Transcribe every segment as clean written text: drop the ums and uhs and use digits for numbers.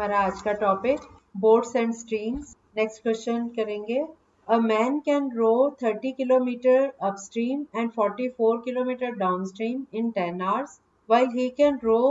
हमारा आज का topic boats and streams. Next question करेंगे। A man can row 30 kilometre upstream and 44 kilometre downstream in 10 hours while he can row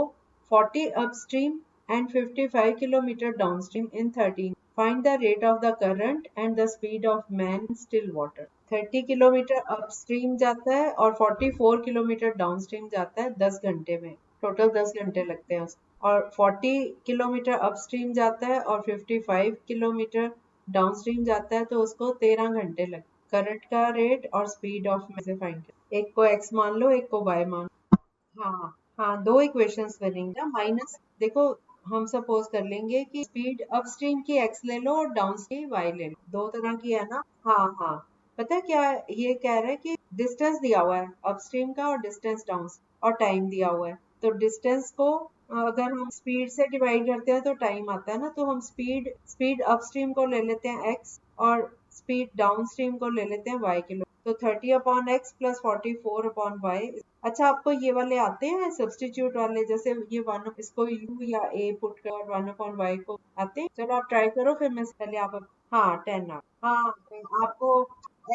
40 upstream and 55 kilometer downstream in 13. Find the rate of the current and the speed of man in still water. 30 kilometre upstream जाता है और 44 kilometre downstream जाता है 10 घंटे में। Total 10 घंटे लगते हैं उसको। और 40 किलोमीटर अपस्ट्रीम जाता है और 55 किलोमीटर डाउनस्ट्रीम जाता है तो उसको 13 घंटे लगते हैं। करंट का रेट और स्पीड ऑफ में से फाइंड करें। एक को x मान लो, एक को y मान लो। हाँ हाँ, दो इक्वेशंस बनेंगे। माइनस देखो, हम सपोज कर लेंगे कि स्पीड अपस्ट्रीम की x ले लो और डाउनस्ट्रीम की y ले लो। दो तरह की है ना। हाँ हाँ, पता है क्या ये कह रहा है कि डिस्टेंस दिया हुआ है अपस्ट्रीम का और डिस्टेंस डाउन और टाइम दिया हुआ है। तो डिस्टेंस को अगर हम स्पीड से डिवाइड करते हैं तो टाइम आता है ना। तो हम स्पीड स्पीड अपस्ट्रीम को ले लेते हैं x और स्पीड डाउनस्ट्रीम को ले लेते हैं y किलो। तो 30/x प्लस 44/y। अच्छा, आपको ये वाले आते हैं सब्स्टिट्यूट वाले, जैसे ये वन इसको u या a पुट कर और 1/y को आते हैं। चलो आप ट्राई करो, फिर मैं पहले आप। हाँ 10 हाँ, आपको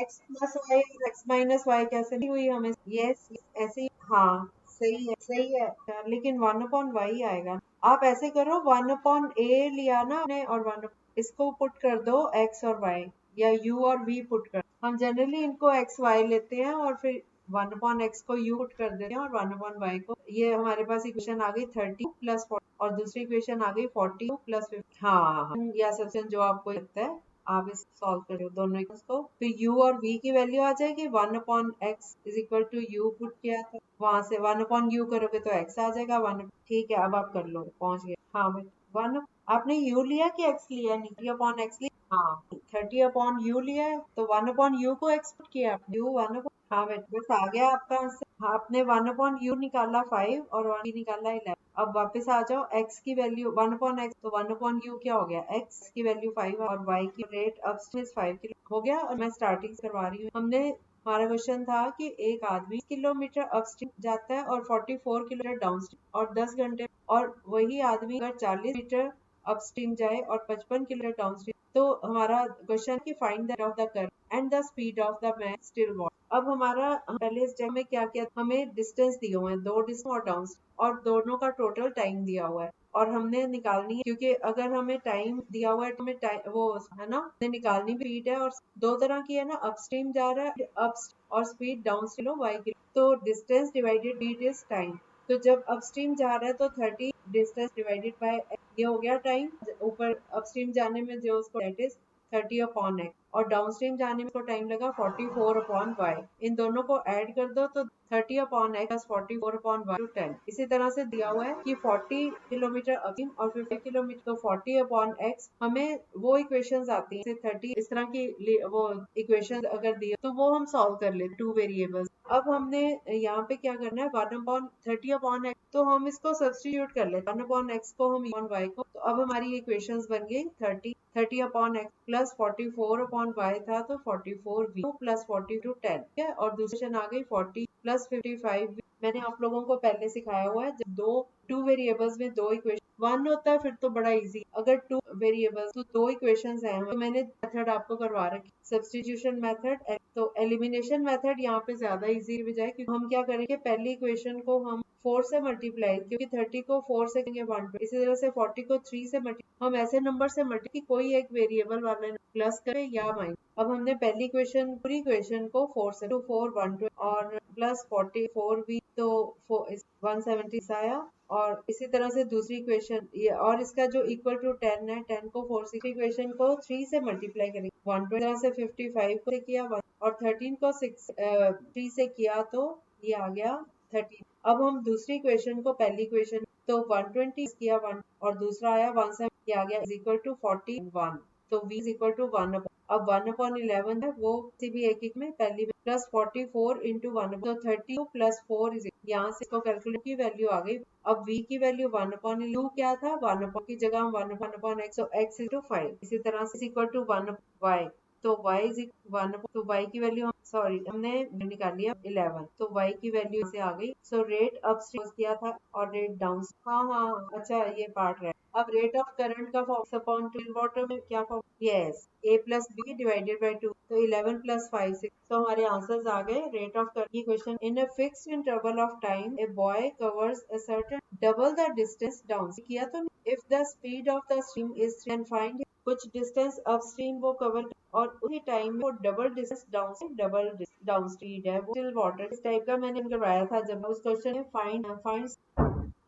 x plus Y x minus Y कैसे नहीं हुई हमें। यस ऐसे ही। हाँ सही है सही है। लेकिन 1/y आएगा। आप ऐसे करो, 1/a लिया ना आपने और 1 इसको पुट कर दो x और y, या u और v पुट कर। हम जनरली इनको x y लेते हैं और फिर 1/x को u पुट कर देते हैं और 1/y को। ये हमारे पास इक्वेशन आ गई 30 प्लस 40 और दूसरी इक्वेशन आ गई 42 प्लस 50। हाँ, या सब्सटेंस जो आपको लगता है आप इस सॉल्व कर दो दोनों इक्वेशंस को। तो u और v की वैल्यू आ जाएगी 1/x is equal to u put किया था, वहां से 1/u करोगे तो x आ जाएगा 1। ठीक है, अब आप कर लो, पहुंच गए। हाँ भाई, 1 आपने u लिया कि x लिया? 30/x लिया। हाँ 30/u लिया है तो 1/u को x पुट किया आपने। u 1। हाँ बेटा, बस आ गया आपका आंसर। हाँ, आपने 1/u निकाला 5 और 1 निकाला 11। अब वापस आ जाओ, x की वैल्यू 1/x, तो 1/u क्या हो गया? x की वैल्यू 5 और y की रेट अब 5 किलो हो गया। और मैं स्टार्टिंग करवा रही हूँ। हमारा क्वेश्चन था कि एक आदमी किलोमीटर अपस्ट्रीम जाता है और 44 किलोमीटर डाउनस्ट्रीम और 10 घंटे, और वही आदमी अगर 40 मीटर अपस्ट्रीम जाए और 55 किलोमीटर डाउनस्ट्रीम। तो हमारा क्वेश्चन की find the rate of the current and the speed of the man still water. अब हमारा पहले स्टेप में क्या किया, हमें डिस्टेंस दिए हुए हैं, दो डिस्टेंस और डाउन और दोनों का टोटल टाइम दिया हुआ है और हमने निकालनी है। क्योंकि अगर हमें टाइम दिया हुआ है तो हमें वो है ना, हमें निकालनी भी स्पीड है। और दो तरह की है ना, अपस्ट्रीम जा रहा है अप और स्पीड डाउनस्ट्रीम वाई की। तो distance divided speed is time. तो जब अपस्ट्रीम जा रहा है तो 30 डिस्टेंस डिवाइडेड बाय ये हो गया टाइम। ऊपर अपस्ट्रीम जाने में जो उसको दैट इज 30/x और डाउनस्ट्रीम जाने में उसको टाइम लगा 44/y। इन दोनों को ऐड कर दो तो 30/x प्लस 44/y टू 10। इसी तरह से दिया हुआ है कि 40 किलोमीटर अपस्ट्रीम और 50 किलोमीटर, तो 40/x हमें वो इक्वेशंस आती हैं 30 इस तरह की वो इक्वेशन अगर दिए तो वो हम सॉल्व कर लेते टू वेरिएबल्स। अब हमने यहाँ पे क्या करना है, 1/30/x, तो हम इसको सब्स्टिट्यूट कर लेते हैं 1/x को हम y को। तो अब हमारी इक्वेशंस बन गई 30/x प्लस 44/y था तो 44v प्लस 42 10। ठीक है, और दूसरी इक्वेशन आ गई 40 प्लस 55v। मैंने आप लोगों को पहले सिखाया हुआ है, जब टू वेरिएबल्स में दो इक्वेशन वन होता है फिर तो बड़ा इजी। अगर टू वेरिएबल्स तो दो इक्वेशंस हैं तो मैंने मेथड आपको करवा रखी, सब्स्टिट्यूशन मेथड। तो एलिमिनेशन मेथड यहाँ पे ज्यादा इजी बजाय, क्योंकि हम क्या करेंगे, पहली इक्वेशन को हम 4 से मल्टीप्लाई, क्योंकि 30 को 4 से करेंगे 1, इसी तरह से 40 को 3 से मल्टीप्लाई, हम ऐसे नंबर से मल्टीप्लाई कोई एक वेरिएबल वाले प्लस करे या माइनस। अब हमने पहली इक्वेशन पूरी इक्वेशन को 4 से 2 4 1 2 और प्लस 44v तो 170 आया। और इसी तरह से दूसरी इक्वेशन ये, और इसका जो इक्वल टू 10 है, 10 को 4 से इक्वेशन को 3 से मल्टीप्लाई करेंगे 1 तरह से 55 को किया 1 और 13 को 3 से किया तो ये आ गया 13। अब हम दूसरी इक्वेशन को पहली इक्वेशन तो 120 किया 1 और दूसरा आया 170 आ गया इज इक्वल टू 41। तो v इज इक्वल टू 1। अब 1/11 है वो किसी भी एक में पहली में प्लस 44 इंटू 1 तो 32 प्लस 4 इज, यहाँ से इसको कैलकुलेट की वैल्यू आ गई। अब v की वैल्यू 1/u क्या था, 1 की जगह हम 1/x, तो x इज टू 5। इसी तरह से इक्वल टू 1y, तो y इज 1, तो y की वैल्यू सॉरी हमने निकाल लिया 11, तो y की वैल्यू से आ गई। सो रेट अपस्ट्रीम किया था और रेट डाउन। हाँ हाँ, अच्छा ये पार्ट रहा। अब रेट ऑफ करंट का फॉर्म अपॉन चिल वाटर में क्या form? Yes, a plus B divided by 2, तो 11 प्लस 5 6, तो हमारे आंसर्स आ गए रेट ऑफ करंट। ये question, in a fixed interval of time a boy covers a certain double the distance down, किया तो if the speed of the stream is and find कुछ distance upstream वो cover और उसी time में वो double distance down से double down stream है वो स्टिल वाटर। इस टाइप का मैंने करवाया था जब उस क्वेश्चन में फाइंड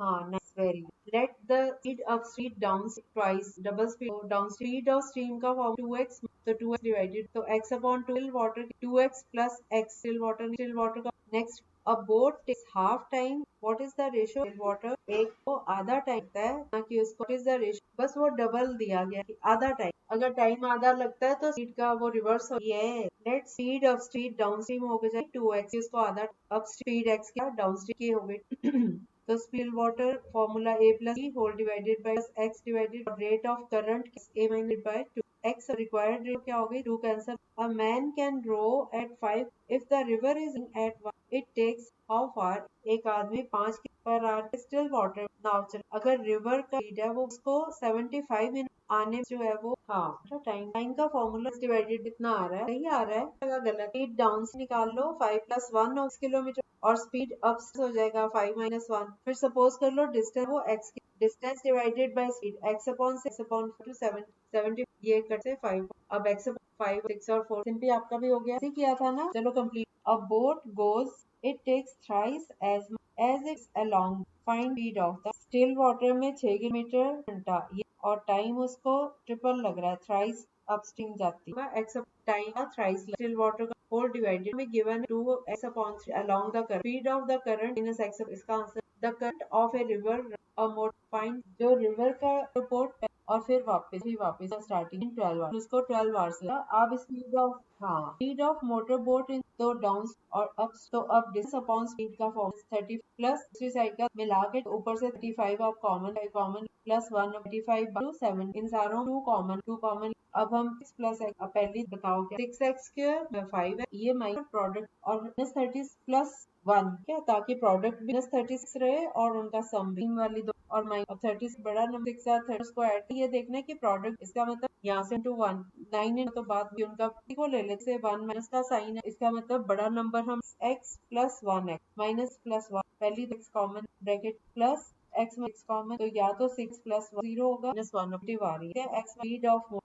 हाँ nice very let the speed of stream down twice double speed down speed of stream का फॉर्म 2x, तो 2x डिवाइडेड तो x upon 2 water 2x plus x still water का। Next, a boat takes half time, what is the ratio water, एक को आधा time लगता है ना कि उसको व्हाट इज द रेशियो, बस वो डबल दिया गया कि आधा टाइम, अगर टाइम आधा लगता है तो स्पीड का वो रिवर्स हो गया है। Let speed of stream down stream हो गया 2x, इसको आधा, अब स्पीड x क्या डाउन स्ट्रीम की हो गई तो still water formula a plus b whole divided by x divided rate of current a minus by 2 x required rate क्या हो गई 2 cancel. A man can row at 5 if the river is at 1, it takes how far, एक आदमी 5 per hour still water नाव चल, अगर river का speed है वो उसको 75 मिनट आने में जो है वो हाँ टाइम टाइम का फॉर्मूला डिवाइडेड कितना आ रहा है, सही आ रहा है या गलत। स्पीड डाउन से निकाल लो 5 प्लस 1 किलोमीटर और स्पीड अप हो जाएगा 5 माइनस 1। फिर सपोज कर लो डिस्टेंस वो x की distance divided by speed x upon 6 upon 2 70 ये कट से 5, अब x 5 6 और 4 सिंपली आपका भी हो गया, ऐसे किया था ना। चलो complete. A boat goes it takes thrice as it's along, find speed of the still water में 6 किलोमीटर घंटा ये और टाइम उसको ट्रिपल लग रहा है, थ्राइस अपस्ट्रीम जाती है x टाइम का थ्राइस स्टिल वाटर का होल डिवाइडेड में given 2x upon 3 along the current, speed of the current minus x, इसका answer the current of a river a motor, find जो रिवर का report और फिर वापस स्टार्टिंग इन 12 आवर्स, उसको 12 hours लगा। अब speed of speed of motor boat in तो डाउन और अप, तो अब डिस्टेंस अपॉन स्पीड का फॉर्मूला 30 प्लस दूसरी साइड का मिला के ऊपर से 35 आप कॉमन प्लस 1 35 टू 7, इन सारों 2 कॉमन। अब हम 6 प्लस एक्स, अब पहले बताओ क्या 6x स्क्वायर 5 है, ये माइनस प्रोडक्ट और माइनस 30 प्लस 1 क्या, ताकि प्रोडक्ट भी माइनस 36 रहे और उनका सम भी वाली दो और माइनस 30 बड़ा नंबर 6 साथ 30 को ऐड, ये देखना है कि प्रोडक्ट इसका मतलब यहाँ से टू 1 9 है तो बाद में उनका को ले लेते 1 माइनस का साइन है, इसका मतलब बड़ा नंबर हम x plus 1x minus plus 1 पहली x common bracket plus x में x कॉमन, तो या तो 6 प्लस 0 होगा माइनस 1 आ रही है। x speed of